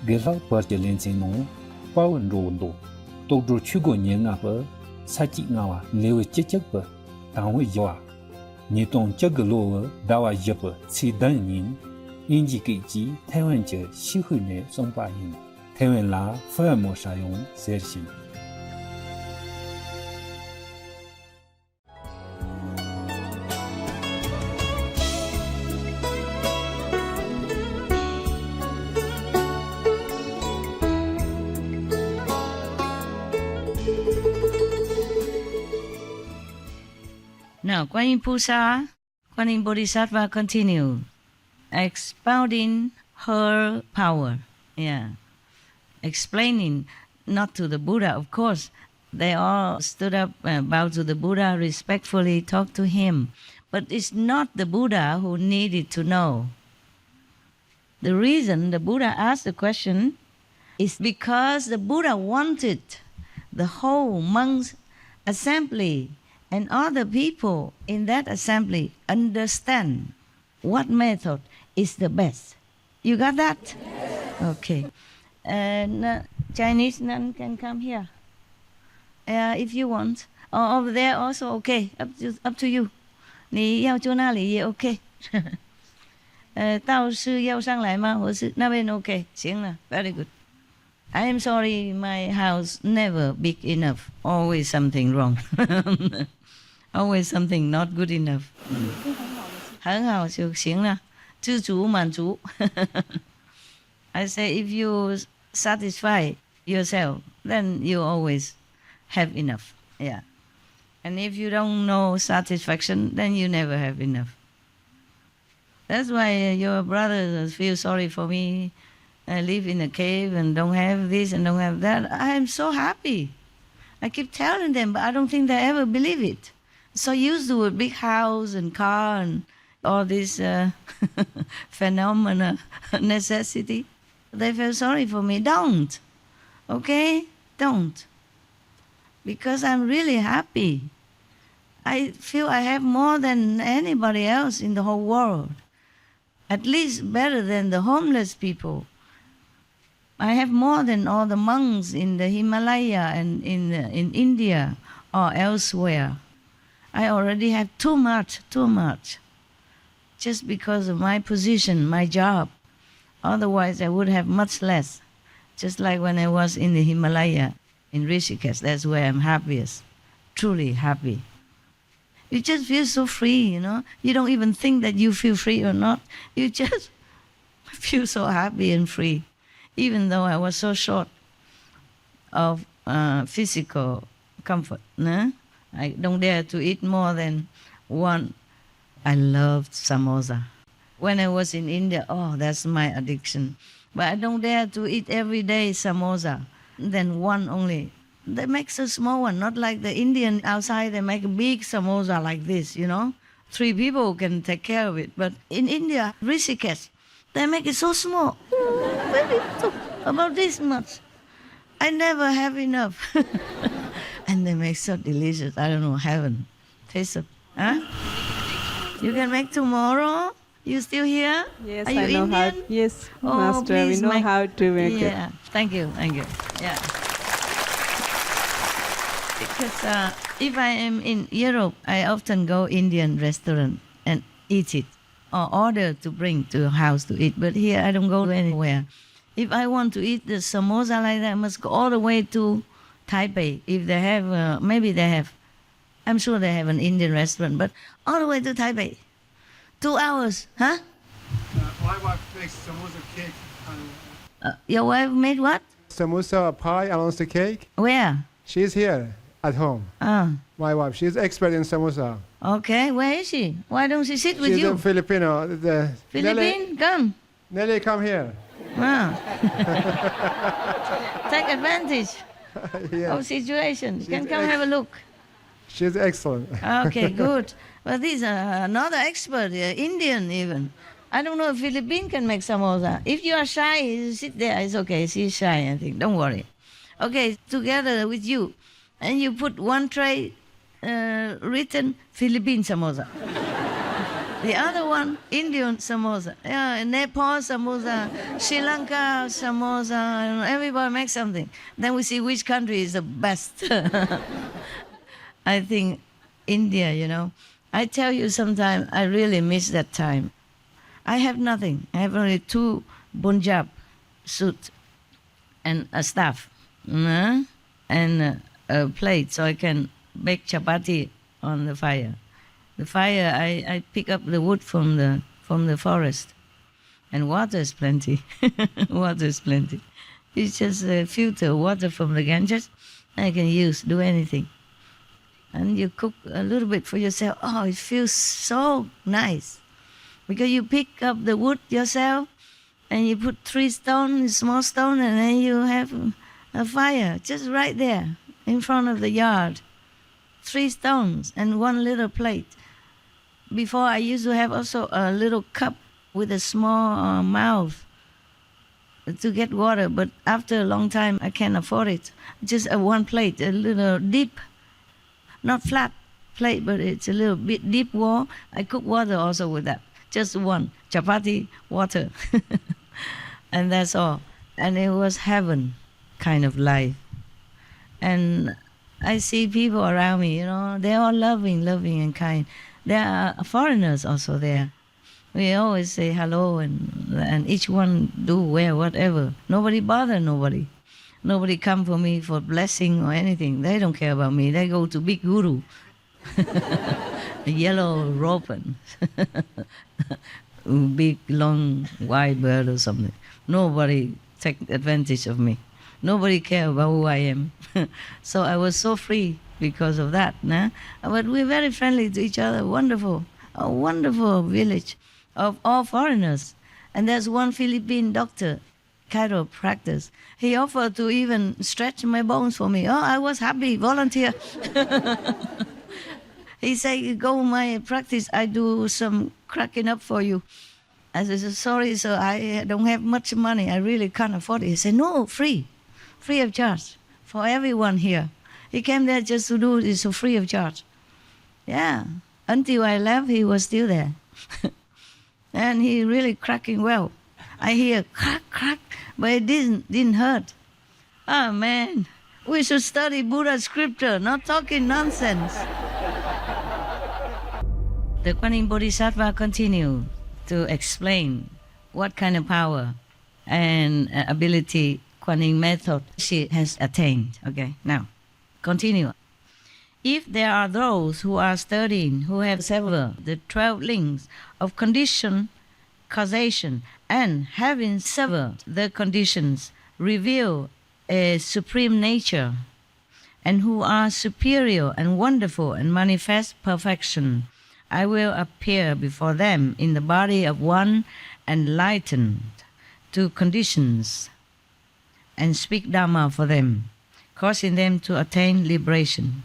Gela Bartelenzino, Power Rondo, Dr. Chugo Nyangapa, Sachi Nawa, Lewe Chichapa, Tawa Yawa, Niton Chagaloa, Dawa Japa, Sidanin, Inji Kiji, Taiwan Je, Shihune, Songpain, Taiwan La, Firmo Shayon, Sershin. Now, Guan Yin Pusa, Guan Yin Bodhisattva continue expounding her power. Yeah. Explaining, not to the Buddha, of course. They all stood up, bowed to the Buddha, respectfully talked to him. But it's not the Buddha who needed to know. The reason the Buddha asked the question is because the Buddha wanted the whole monks' assembly and other people in that assembly understand what method is the best. You got that? Yes. Okay. And Chinese nun can come here if you want. Or over there also okay. Up to you. 你要住那里也 OK 道士要上来吗？我是那边 OK 行了 Very good. I am sorry my house never big enough. Always something wrong. Always something not good enough. 很好就行了，知足满足。I say if you satisfy yourself, then you always have enough. Yeah. And if you don't know satisfaction, then you never have enough. That's why your brothers feel sorry for me. I live in a cave and don't have this and don't have that. I am so happy. I keep telling them, but I don't think they ever believe it. So used to a big house and car and all this phenomena, necessity. They feel sorry for me. Don't. Okay? Don't. Because I'm really happy. I feel I have more than anybody else in the whole world. At least better than the homeless people. I have more than all the monks in the Himalaya and in India or elsewhere. I already have too much. Just because of my position, my job. Otherwise, I would have much less. Just like when I was in the Himalaya, in Rishikesh, that's where I'm happiest, truly happy. You just feel so free, you know. You don't even think that you feel free or not. You just feel so happy and free. Even though I was so short of physical comfort. No? I don't dare to eat more than one. I loved samosa. When I was in India, oh, that's my addiction. But I don't dare to eat every day samosa. Then one only. They make so small one, not like the Indian outside. They make a big samosa like this, you know. 3 people can take care of it. But in India, Rishikesh, they make it so small. Very little, about this much. I never have enough. And they make so delicious. I don't know, heaven. Taste it. Huh? You can make tomorrow? You still here? Yes, Are you I know Indian? how. Yes, Oh, Master, we please know make- how to make it. Yeah, thank you. Yeah. Because if I am in Europe, I often go Indian restaurant and eat it or order to bring to a house to eat. But here I don't go anywhere. If I want to eat the samosa like that, I must go all the way to Taipei. If they have, maybe they have, I'm sure they have an Indian restaurant, but all the way to Taipei. 2 hours, huh? My wife makes samosa cake. Your wife made what? Samosa pie and the cake. Where? She's here at home. My wife, she's expert in samosa. Okay, where is she? Why don't she sit with She's you? a Filipino. Philippine, come. Nelly, come here. Take advantage Yeah. of situation. You can She's come have a look. She's excellent. Okay, good. Well, these are another expert, Indian even. I don't know if Philippine can make samosa. If you are shy, you sit there. It's okay. She's shy, I think. Don't worry. Okay, together with you. And you put one tray written Philippine samosa. The other one, Indian samosa. Yeah, Nepal samosa, Sri Lanka samosa, and everybody makes something. Then we see which country is the best. I think India, you know. I tell you sometimes I really miss that time. I have nothing. I have only 2 Punjab suits and a staff and a plate so I can bake chapati on the fire. The fire, I pick up the wood from the forest, and water is plenty. Water is plenty. It's just filter water from the Ganges. I can use, do anything. And you cook a little bit for yourself. Oh, it feels so nice. Because you pick up the wood yourself, and you put 3 stones, small stone, and then you have a fire just right there in front of the yard. 3 stones and 1 little plate. Before I used to have also a little cup with a small mouth to get water, but after a long time I can't afford it. Just 1 plate, a little deep, not flat plate, but it's a little bit deep wall. I cook water also with that. Just 1 chapati, water, and that's all. And it was heaven kind of life. And I see people around me, you know, they're all loving and kind. There are foreigners also there. We always say hello, and each one do wear whatever. Nobody bother nobody. Nobody come for me for blessing or anything. They don't care about me. They go to big guru. A yellow robe and big, long, white bird or something. Nobody take advantage of me. Nobody care about who I am. So I was so free because of that. Nah? But we're very friendly to each other. Wonderful. A wonderful village of all foreigners. And there's one Philippine doctor, chiropractor. He offered to even stretch my bones for me. Oh, I was happy, volunteer. He said, go my practice, I do some cracking up for you. I said, sorry, sir, I don't have much money. I really can't afford it. He said, no, free of charge for everyone here. He came there just to do this for free of charge. Yeah, until I left, he was still there. And he really cracking well. I hear crack, crack, but it didn't hurt. Oh, man, we should study Buddha scripture, not talking nonsense. The Kuan Yin Bodhisattva continue to explain what kind of power and ability Kuan Yin method she has attained. Okay, now, continue. If there are those who are studying, who have severed the 12 links of condition, causation, and having severed the conditions, reveal a supreme nature, and who are superior and wonderful and manifest perfection, I will appear before them in the body of one enlightened to conditions and speak Dhamma for them, causing them to attain liberation.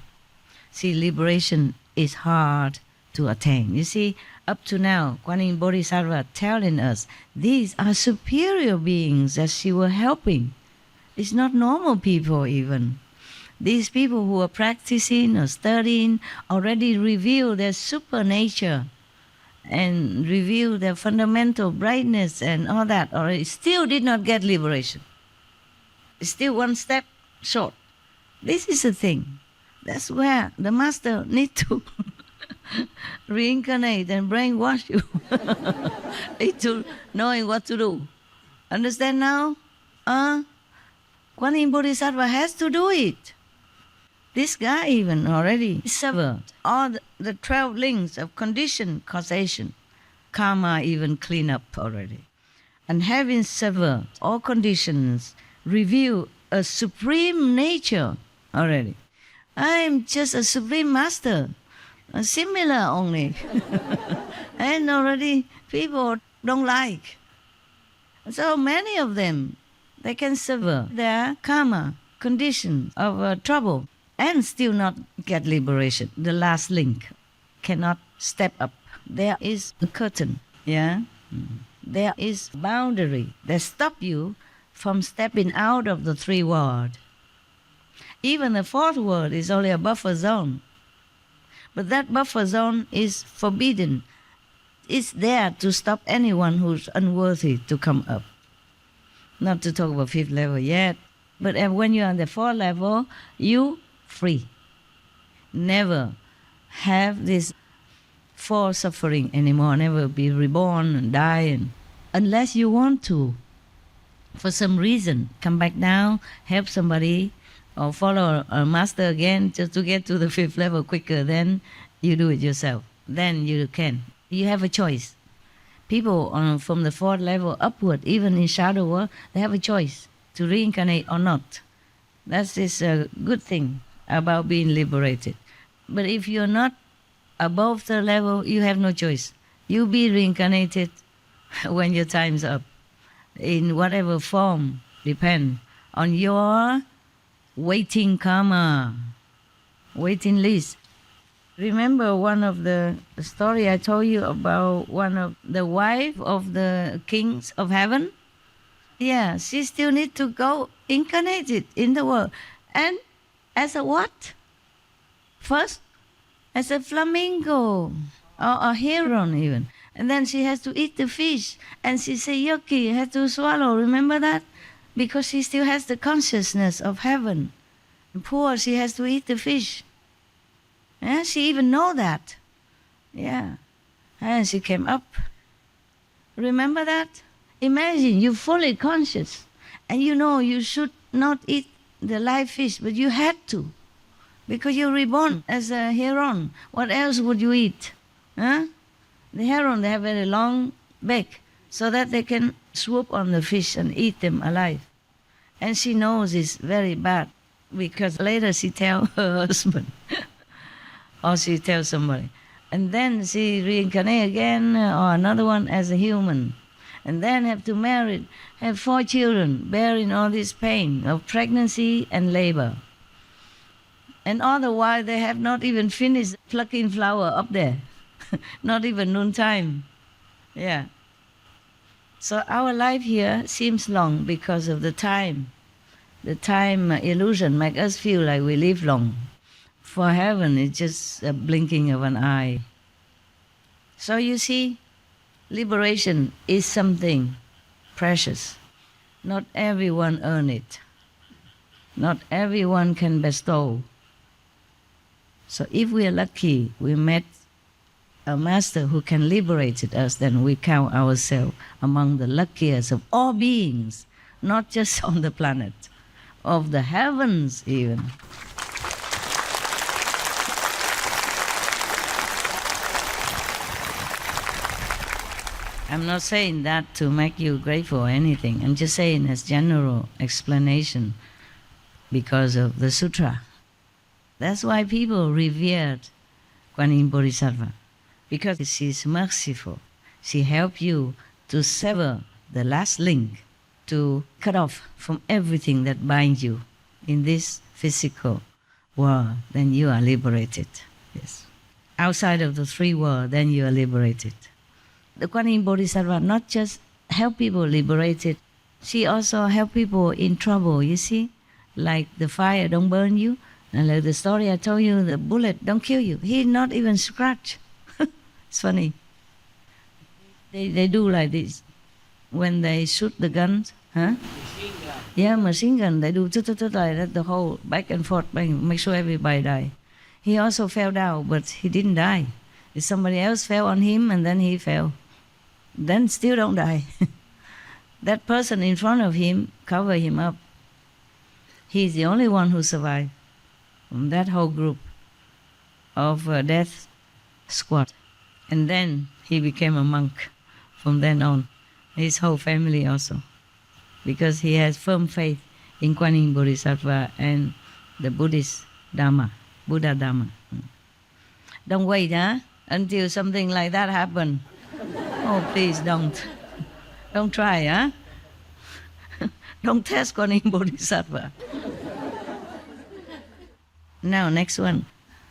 See, liberation is hard to attain. You see, up to now, Kuan Yin Bodhisattva telling us these are superior beings that she was helping. It's not normal people even. These people who are practicing or studying already reveal their super nature and reveal their fundamental brightness and all that, or it still did not get liberation. It's still 1 step short. This is the thing. That's where the master needs to reincarnate and brainwash you into knowing what to do. Understand now? Kuan Yin Bodhisattva has to do it. This guy even already severed all the 12 links of condition, causation. Karma even clean up already. And having severed all conditions, reveal a supreme nature already. I'm just a supreme master, similar only. And already people don't like. So many of them, they can sever their karma, condition of trouble, and still not get liberation. The last link cannot step up. There is a curtain, yeah? There is boundary that stop you from stepping out of the 3 worlds. Even the 4th world is only a buffer zone. But that buffer zone is forbidden is there to stop anyone who's unworthy to come up. Not to talk about 5th level yet, but when you're on the 4th level, you free. Never have this 4 suffering anymore, never be reborn and die, unless you want to. For some reason, come back down, help somebody, or follow a master again just to get to the 5th level quicker, then you do it yourself. Then you can. You have a choice. People from the 4th level upward, even in shadow world, they have a choice to reincarnate or not. That is a good thing about being liberated. But if you're not above the level, you have no choice. You'll be reincarnated when your time's up, in whatever form, depend on your waiting karma, waiting list. Remember one of the story I told you about one of the wife of the kings of heaven? Yeah, she still need to go incarnated in the world. And as a what? First, as a flamingo or a heron even. And then she has to eat the fish. And she say, yucky, has to swallow. Remember that? Because she still has the consciousness of heaven. And poor, she has to eat the fish. Yeah, she even know that. Yeah. And she came up. Remember that? Imagine you're fully conscious. And you know you should not eat the live fish, but you had to. Because you're reborn as a heron. What else would you eat? Huh? The heron, they have very long beak so that they can swoop on the fish and eat them alive. And she knows it's very bad because later she tells her husband or she tells somebody. And then she reincarnates again or another one as a human. And then have to marry, have 4 children, bearing all this pain of pregnancy and labor. And all the while they have not even finished plucking flower up there. Not even noontime. Yeah. So our life here seems long because of the time. The time illusion makes us feel like we live long. For heaven, it's just a blinking of an eye. So you see, liberation is something precious. Not everyone earn it. Not everyone can bestow. So if we are lucky, we met a master who can liberate us, then we count ourselves among the luckiest of all beings, not just on the planet, of the heavens even. I'm not saying that to make you grateful or anything. I'm just saying as general explanation because of the sutra. That's why people revered Kuan Yin Bodhisattva, because she's merciful. She helps you to sever the last link, to cut off from everything that binds you in this physical world. Then you are liberated. Yes. Outside of the 3 worlds, then you are liberated. The Kuan Yin Bodhisattva not just help people liberated, she also help people in trouble, you see? Like the fire don't burn you, and like the story I told you, the bullet don't kill you. He not even scratch. It's funny. They do like this. When they shoot the guns, huh? Machine gun. Yeah, machine gun. They do like that, the whole back and forth, make sure everybody die. He also fell down, but he didn't die. If somebody else fell on him and then he fell, then still don't die. That person in front of him cover him up. He's the only one who survived from that whole group of death squad. And then he became a monk from then on. His whole family also. Because he has firm faith in Kuan Yin Bodhisattva and the Buddhist Dharma, Buddha Dharma. Don't wait, until something like that happen. Oh, please don't. Don't try, Don't test Kuan Yin Bodhisattva. Now, next one.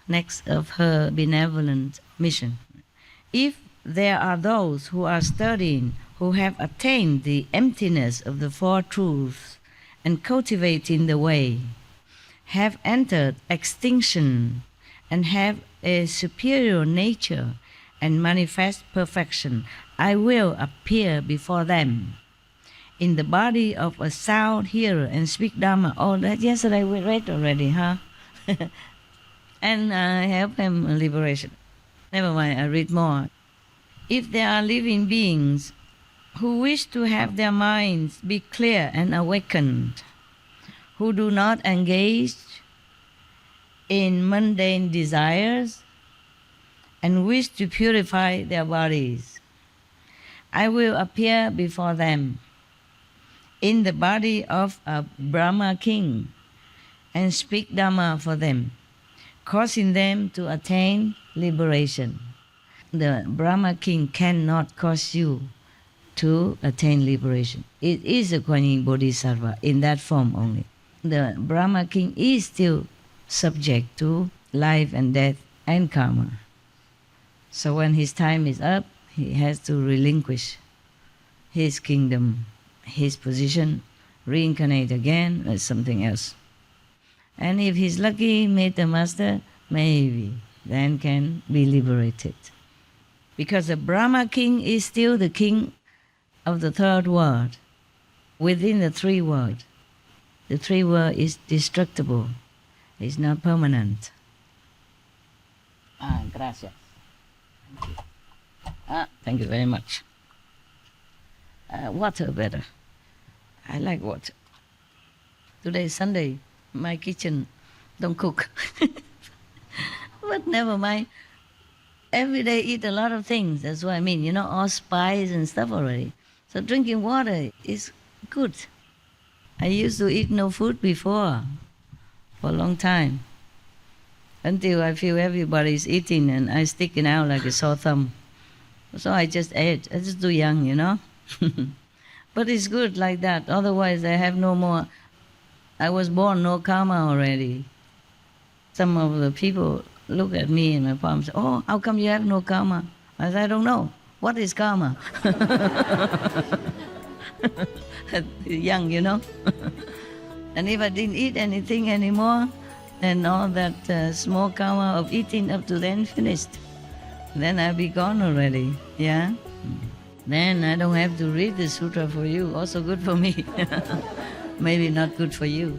Next of her benevolent mission. If there are those who are studying, who have attained the emptiness of the 4 truths and cultivating the way, have entered extinction and have a superior nature and manifest perfection. I will appear before them in the body of a sound hearer and speak Dharma. Oh, that yesterday we read already, huh? And help them liberation. Never mind, I read more. If there are living beings who wish to have their minds be clear and awakened, who do not engage in mundane desires and wish to purify their bodies, I will appear before them in the body of a Brahma king and speak Dhamma for them, causing them to attain liberation. The Brahma king cannot cause you to attain liberation. It is a Kuan Yin Bodhisattva in that form only. The Brahma king is still subject to life and death and karma. So when his time is up, he has to relinquish his kingdom, his position, reincarnate again as something else. And if he's lucky, meet the master, maybe then can be liberated. Because the Brahma king is still the king of the third world, within the three worlds. The three world is destructible, it's not permanent. Gracias. Thank you. Thank you very much. Water better. I like water. Today is Sunday, my kitchen don't cook. But never mind. Every day eat a lot of things, that's what I mean, all spice and stuff already. So drinking water is good. I used to eat no food before, for a long time, until I feel everybody's eating and I sticking out like a sore thumb. So I just ate. I just too young, But it's good like that, otherwise I have no more. I was born no karma already. Some of the people look at me and my palm say, oh, how come you have no karma? I said, I don't know. What is karma? Young, And if I didn't eat anything anymore, then all that small karma of eating up to then finished. Then I'll be gone already, yeah? Then I don't have to read the sutra for you, also good for me. Maybe not good for you.